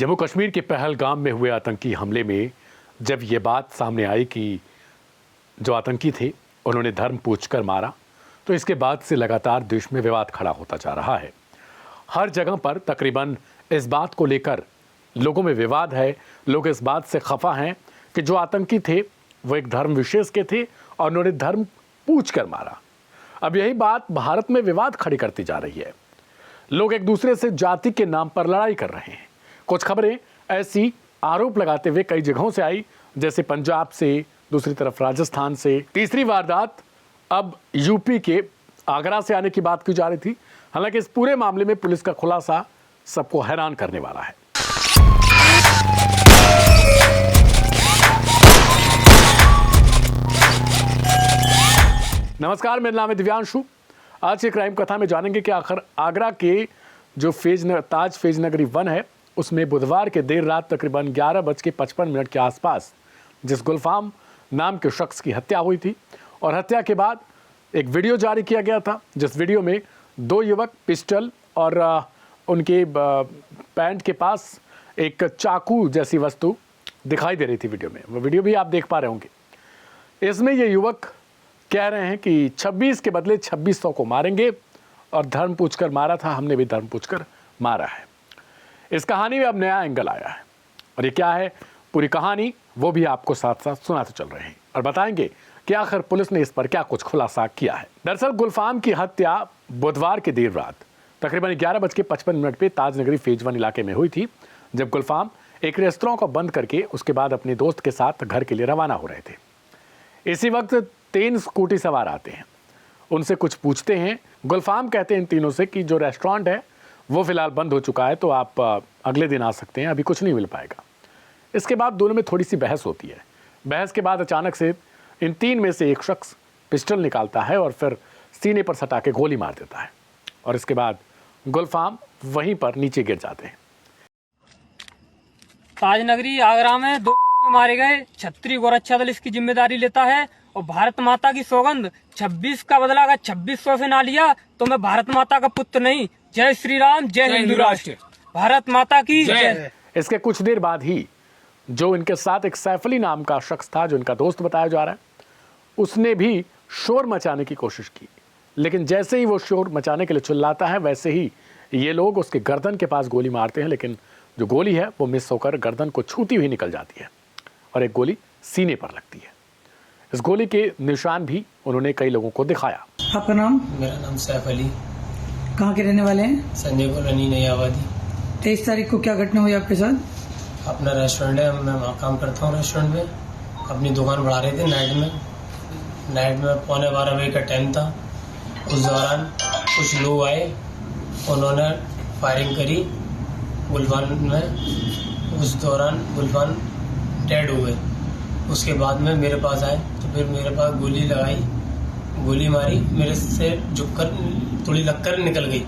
जम्मू कश्मीर के पहलगाम में हुए आतंकी हमले में जब ये बात सामने आई कि जो आतंकी थे उन्होंने धर्म पूछकर मारा, तो इसके बाद से लगातार देश में विवाद खड़ा होता जा रहा है। हर जगह पर तकरीबन इस बात को लेकर लोगों में विवाद है। लोग इस बात से खफा हैं कि जो आतंकी थे वो एक धर्म विशेष के थे और उन्होंने धर्म पूछकर मारा। अब यही बात भारत में विवाद खड़ी करती जा रही है। लोग एक दूसरे से जाति के नाम पर लड़ाई कर रहे हैं। कुछ खबरें ऐसी आरोप लगाते हुए कई जगहों से आई, जैसे पंजाब से, दूसरी तरफ राजस्थान से। तीसरी वारदात अब यूपी के आगरा से आने की बात की जा रही थी। हालांकि इस पूरे मामले में पुलिस का खुलासा सबको हैरान करने वाला है। नमस्कार, मेरा नाम है दिव्यांशु। आज के क्राइम कथा में जानेंगे कि आखिर आगरा के जो ताज फेज नगरी 1 है, उसमें बुधवार के देर रात तकरीबन 11:55 के आसपास जिस गुलफाम नाम के शख्स की हत्या हुई थी और हत्या के बाद एक वीडियो जारी किया गया था, जिस वीडियो में 2 युवक पिस्टल और उनके पैंट के पास एक चाकू जैसी वस्तु दिखाई दे रही थी। वीडियो में वो वीडियो भी आप देख पा रहे होंगे। इसमें ये युवक कह रहे हैं कि 26 के बदले 2600 को मारेंगे और धर्म पूछकर मारा था, हमने भी धर्म पूछकर मारा है। इस कहानी में अब नया एंगल आया है और ये क्या है पूरी कहानी, वो भी आपको साथ साथ सुनाते चल रहे हैं और बताएंगे कि आखिर पुलिस ने इस पर क्या कुछ खुलासा किया है। दरअसल गुलफाम की हत्या बुधवार की देर रात तकरीबन 11:55 पे ताज नगरी फेज 1 इलाके में हुई थी, जब गुलफाम एक रेस्तरां को बंद करके उसके बाद अपने दोस्त के साथ घर के लिए रवाना हो रहे थे। इसी वक्त 3 स्कूटी सवार आते हैं, उनसे कुछ पूछते हैं। गुलफाम कहते हैं इन तीनों से कि जो रेस्टोरेंट है वो फिलहाल बंद हो चुका है, तो आप अगले दिन आ सकते हैं, अभी कुछ नहीं मिल पाएगा। इसके बाद दोनों में थोड़ी सी बहस होती है। बहस के बाद अचानक से इन 3 में से एक शख्स पिस्टल निकालता है और फिर सीने पर सटा के गोली मार देता है और इसके बाद गुलफाम वहीं पर नीचे गिर जाते हैं। ताज नगरी आगरा में 2 मारे गए। छत्री गोरक्षा दल इसकी जिम्मेदारी लेता है और भारत माता की सौगंध 26 का बदला अगर 2600 से ना लिया तो मैं भारत माता का पुत्र नहीं। जय श्री राम, जय हिंदू राष्ट्र, भारत माता की जय। इसके कुछ देर बाद ही जो इनके साथ एक सैफ अली नाम का शख्स था, जो इनका दोस्त बताया जा रहा है, उसने भी शोर मचाने की कोशिश की, लेकिन जैसे ही वो शोर मचाने के लिए चिल्लाता है वैसे ही ये लोग उसके गर्दन के पास गोली मारते हैं, लेकिन जो गोली है वो मिस होकर गर्दन को छूती हुई निकल जाती है और एक गोली सीने पर लगती है। इस गोली के निशान भी उन्होंने कई लोगों को दिखाया। आपका नाम? मेरा नाम सैफ अली। कहाँ के रहने वाले हैं? संजयपुर रनी नई आबादी। 23 तारीख को क्या घटना हुई आपके साथ? अपना रेस्टोरेंट है, मैं वहाँ काम करता हूँ। रेस्टोरेंट में अपनी दुकान बढ़ा रहे थे। नाइट में 12:15 बजे का टाइम था। उस दौरान कुछ लोग आए, उन्होंने फायरिंग करी गुलफान में। उस दौरान गुलफान डेड हो गए। उसके बाद में मेरे पास आए तो फिर मेरे पास गोली लगाई, गोली मारी, मेरे से झुककर थोड़ी लगकर निकल गई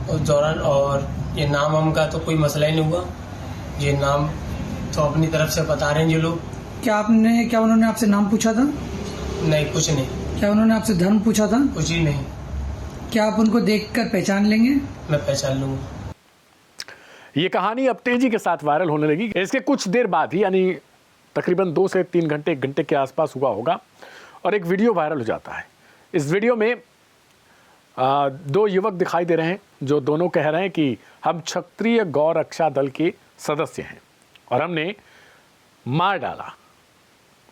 उस दौरान। और ये नाम हम का तो कोई मसला ही नहीं हुआ। ये नाम तो अपनी तरफ से बता रहे हैं ये लोग। क्या उन्होंने आपसे नाम पूछा था? नहीं, कुछ नहीं। क्या उन्होंने आपसे धर्म पूछा था? कुछ ही नहीं। क्या आप उनको देखकर पहचान लेंगे? मैं पहचान लूंगा। ये कहानी अब तेजी के साथ वायरल होने लगी। इसके कुछ देर बाद ही, यानी तकरीबन 2 से 3 घंटे, 1 घंटे के आसपास हुआ होगा, और एक वीडियो वायरल हो जाता है। इस वीडियो में 2 युवक दिखाई दे रहे हैं, जो दोनों कह रहे हैं कि हम क्षत्रिय गौ रक्षा दल के सदस्य हैं और हमने मार डाला।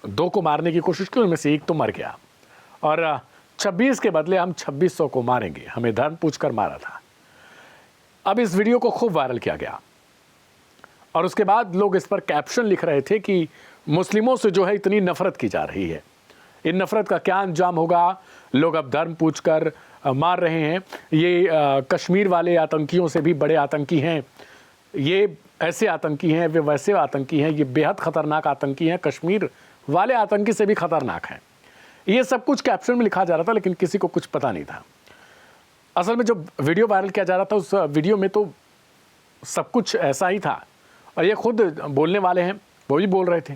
2 को मारने की कोशिश की, उनमें से एक तो मर गया और 26 के बदले हम 2600 को मारेंगे, हमें धर्म पूछकर मारा था। अब इस वीडियो को खूब वायरल किया गया और उसके बाद लोग इस पर कैप्शन लिख रहे थे कि मुस्लिमों से जो है इतनी नफरत की जा रही है, इन नफरत का क्या अंजाम होगा, लोग अब धर्म पूछकर मार रहे हैं। ये कश्मीर वाले आतंकियों से भी बड़े आतंकी हैं, ये ऐसे आतंकी हैं, वे वैसे आतंकी हैं, ये बेहद खतरनाक आतंकी हैं, कश्मीर वाले आतंकी से भी खतरनाक हैं। ये सब कुछ कैप्शन में लिखा जा रहा था, लेकिन किसी को कुछ पता नहीं था। असल में जो वीडियो वायरल किया जा रहा था, उस वीडियो में तो सब कुछ ऐसा ही था और ये खुद बोलने वाले हैं, वो भी बोल रहे थे।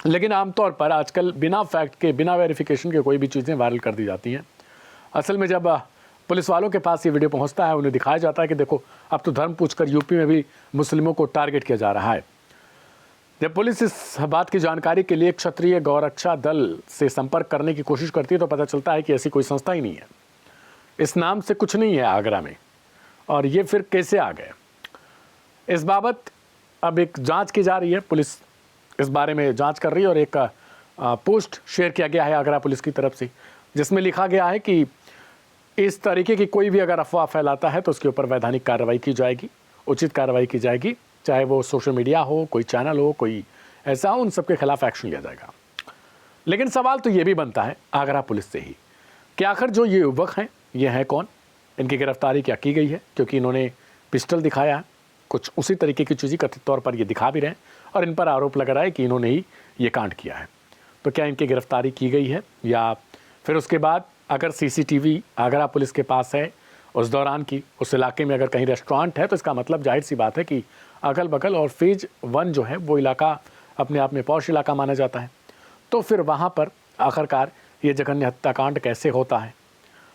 लेकिन आमतौर पर आजकल बिना फैक्ट के, बिना वेरिफिकेशन के कोई भी चीज़ें वायरल कर दी जाती हैं। असल में जब पुलिस वालों के पास ये वीडियो पहुंचता है, उन्हें दिखाया जाता है कि देखो अब तो धर्म पूछकर यूपी में भी मुस्लिमों को टारगेट किया जा रहा है। जब पुलिस इस बात की जानकारी के लिए क्षत्रिय गौरक्षा दल से संपर्क करने की कोशिश करती है तो पता चलता है कि ऐसी कोई संस्था ही नहीं है, इस नाम से कुछ नहीं है आगरा में, और ये फिर कैसे आ गए। इस बाबत अब एक जांच की जा रही है, पुलिस इस बारे में जांच कर रही है और एक पोस्ट शेयर किया गया है आगरा पुलिस की तरफ से, जिसमें लिखा गया है कि इस तरीके की कोई भी अगर अफवाह फैलाता है तो उसके ऊपर वैधानिक कार्रवाई की जाएगी, उचित कार्रवाई की जाएगी, चाहे वो सोशल मीडिया हो, कोई चैनल हो, कोई ऐसा हो, उन सबके खिलाफ एक्शन लिया जाएगा। लेकिन सवाल तो ये भी बनता है आगरा पुलिस से ही कि आखिर जो ये युवक हैं ये हैं कौन, इनकी गिरफ्तारी क्या की गई है, क्योंकि इन्होंने पिस्टल दिखाया है, कुछ उसी तरीके की चीज़ें कथित तौर पर ये दिखा भी रहे हैं और इन पर आरोप लग रहा है कि इन्होंने ही ये कांड किया है। तो क्या इनकी गिरफ्तारी की गई है या फिर उसके बाद अगर सीसीटीवी आगरा पुलिस के पास है उस दौरान की, उस इलाके में अगर कहीं रेस्टोरेंट है तो इसका मतलब जाहिर सी बात है कि अगल बगल और फेज 1 जो है वो इलाका अपने आप में पॉश इलाका माना जाता है। तो फिर वहाँ पर आखिरकार ये जघन्य हत्याकांड कैसे होता है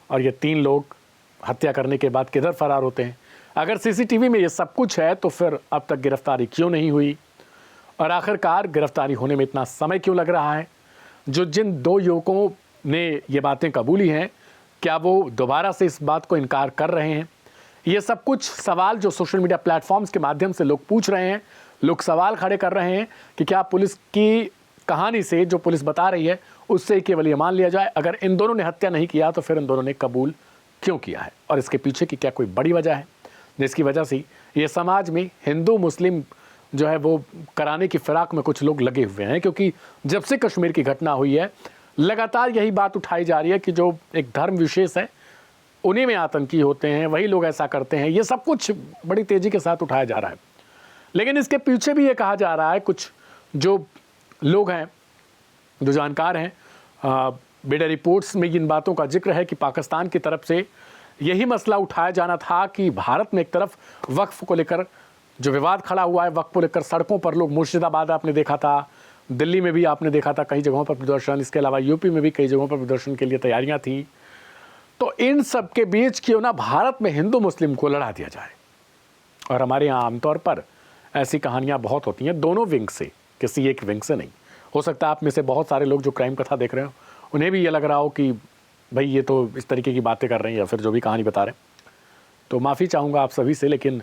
और ये 3 लोग हत्या करने के बाद किधर फरार होते हैं। अगर सीसीटीवी में ये सब कुछ है तो फिर अब तक गिरफ्तारी क्यों नहीं हुई और आखिरकार गिरफ्तारी होने में इतना समय क्यों लग रहा है। जो जिन 2 युवकों ने ये बातें कबूली हैं, क्या वो दोबारा से इस बात को इनकार कर रहे हैं। ये सब कुछ सवाल जो सोशल मीडिया प्लेटफॉर्म्स के माध्यम से लोग पूछ रहे हैं, लोग सवाल खड़े कर रहे हैं कि क्या पुलिस की कहानी से जो पुलिस बता रही है उससे केवल ये मान लिया जाए अगर इन दोनों ने हत्या नहीं किया तो फिर इन दोनों ने कबूल क्यों किया है और इसके पीछे की क्या कोई बड़ी वजह है जिसकी वजह से ये समाज में हिंदू मुस्लिम जो है वो कराने की फिराक में कुछ लोग लगे हुए हैं। क्योंकि जब से कश्मीर की घटना हुई है लगातार यही बात उठाई जा रही है कि जो एक धर्म विशेष है उन्हीं में आतंकी होते हैं, वही लोग ऐसा करते हैं, ये सब कुछ बड़ी तेज़ी के साथ उठाया जा रहा है। लेकिन इसके पीछे भी ये कहा जा रहा है, कुछ जो लोग हैं, जो जानकार हैं, मीडिया रिपोर्ट्स में इन बातों का जिक्र है कि पाकिस्तान की तरफ से यही मसला उठाया जाना था कि भारत में एक तरफ वक्फ को लेकर जो विवाद खड़ा हुआ है, वक्फ को लेकर सड़कों पर लोग, मुर्शिदाबाद आपने देखा था, दिल्ली में भी आपने देखा था कई जगहों पर प्रदर्शन, इसके अलावा यूपी में भी कई जगहों पर प्रदर्शन के लिए तैयारियां थी। तो इन सब के बीच क्यों ना भारत में हिंदू मुस्लिम को लड़ा दिया जाए। और हमारे यहाँ आमतौर पर ऐसी कहानियाँ बहुत होती हैं, दोनों विंग से, किसी एक विंग से नहीं। हो सकता है आप में से बहुत सारे लोग जो क्राइम कथा देख रहे हो उन्हें भी ये लग रहा हो कि भाई ये तो इस तरीके की बातें कर रहे हैं या फिर जो भी कहानी बता रहे हैं, तो माफ़ी चाहूँगा आप सभी से। लेकिन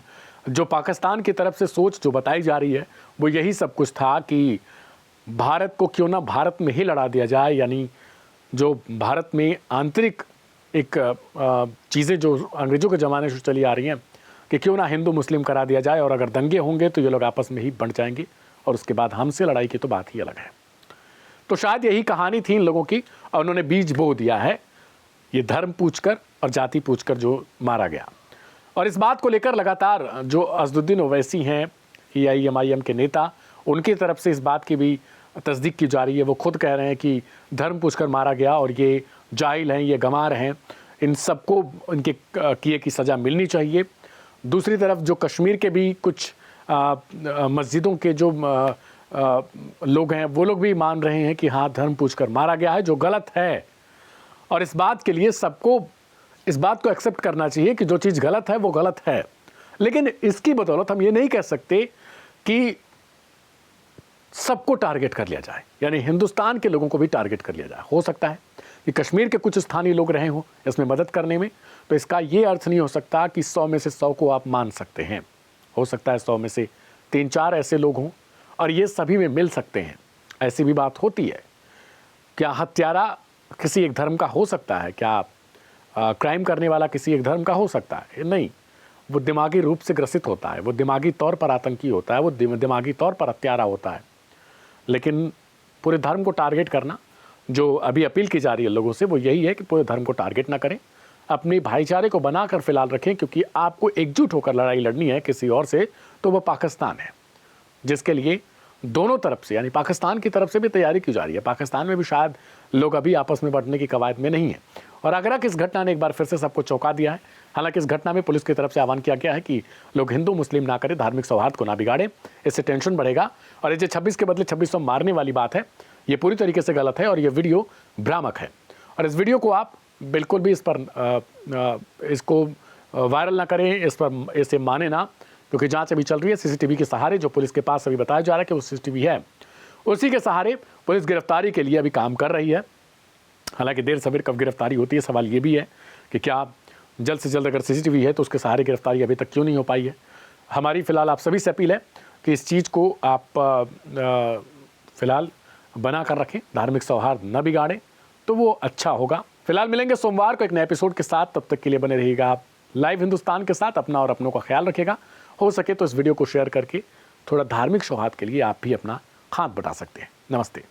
जो पाकिस्तान की तरफ से सोच जो बताई जा रही है वो यही सब कुछ था कि भारत को क्यों ना भारत में ही लड़ा दिया जाए, यानी जो भारत में आंतरिक एक चीज़ें जो अंग्रेज़ों के ज़माने से चली आ रही हैं कि क्यों ना हिंदू मुस्लिम करा दिया जाए और अगर दंगे होंगे तो ये लोग आपस में ही बंट जाएंगे और उसके बाद हमसे लड़ाई की तो बात ही अलग है। तो शायद यही कहानी थी इन लोगों की और उन्होंने बीज बो दिया है, ये धर्म पूछकर और जाति पूछकर जो मारा गया। और इस बात को लेकर लगातार जो असदुद्दीन ओवैसी हैं AIM के नेता, उनकी तरफ से इस बात की भी तस्दीक की जा रही है। वो खुद कह रहे हैं कि धर्म पूछकर मारा गया और ये जाहिल हैं, ये गंवार हैं, इन सबको उनके किए की सज़ा मिलनी चाहिए। दूसरी तरफ जो कश्मीर के भी कुछ मस्जिदों के जो लोग हैं वो लोग भी मान रहे हैं कि हाँ धर्म पूछकर मारा गया है, जो गलत है। और इस बात के लिए सबको इस बात को एक्सेप्ट करना चाहिए कि जो चीज़ गलत है वो गलत है। लेकिन इसकी बदौलत हम ये नहीं कह सकते कि सबको टारगेट कर लिया जाए, यानी हिंदुस्तान के लोगों को भी टारगेट कर लिया जाए। हो सकता है कि कश्मीर के कुछ स्थानीय लोग रहे हों इसमें मदद करने में, तो इसका ये अर्थ नहीं हो सकता कि 100 में से 100 को आप मान सकते हैं। हो सकता है 100 में से 3-4 ऐसे लोग हों और ये सभी में मिल सकते हैं, ऐसी भी बात होती है। क्या हत्यारा किसी एक धर्म का हो सकता है? क्या क्राइम करने वाला किसी एक धर्म का हो सकता है? नहीं, वो दिमागी रूप से ग्रसित होता है, वो दिमागी तौर पर आतंकी होता है, वो दिमागी तौर पर हत्यारा होता है। लेकिन पूरे धर्म को टारगेट करना, जो अभी अपील की जा रही है लोगों से, वो यही है कि पूरे धर्म को टारगेट ना करें, अपने भाईचारे को बनाकर फिलहाल रखें। क्योंकि आपको एकजुट होकर लड़ाई लड़नी है किसी और से, तो वो पाकिस्तान है, जिसके लिए दोनों तरफ से, यानी पाकिस्तान की तरफ से भी तैयारी की जा रही है। पाकिस्तान में भी शायद लोग अभी आपस में बढ़ने की कवायद में नहीं है। और आगरा की इस घटना ने एक बार फिर से सबको चौंका दिया है। हालांकि इस घटना में पुलिस की तरफ से आह्वान किया गया है कि लोग हिंदू मुस्लिम ना करें, धार्मिक सौहार्द को ना बिगाड़ें, इससे टेंशन बढ़ेगा। और ये जो 26 के बदले 2600 मारने वाली बात है, ये पूरी तरीके से गलत है और ये वीडियो भ्रामक है। और इस वीडियो को आप बिल्कुल भी इस पर इसको वायरल ना करें, इस पर इसे माने ना, क्योंकि जांच अभी चल रही है। सीसीटीवी के सहारे जो पुलिस के पास अभी बताया जा रहा है कि वो सीसीटीवी है, उसी के सहारे पुलिस गिरफ्तारी के लिए अभी काम कर रही है। हालांकि देर सवेर कब गिरफ्तारी होती है, सवाल ये भी है कि क्या जल्द से जल्द अगर सीसीटीवी है तो उसके सहारे गिरफ्तारी अभी तक क्यों नहीं हो पाई है। हमारी फ़िलहाल आप सभी से अपील है कि इस चीज़ को आप फ़िलहाल बना कर रखें, धार्मिक सौहार्द न बिगाड़ें तो वो अच्छा होगा। फिलहाल मिलेंगे सोमवार को एक नए एपिसोड के साथ, तब तक के लिए बने रहिएगा आप लाइव हिंदुस्तान के साथ। अपना और अपनों का ख्याल रखिएगा। हो सके तो इस वीडियो को शेयर करके थोड़ा धार्मिक सौहार्द के लिए आप भी अपना हाथ बटा सकते हैं। नमस्ते।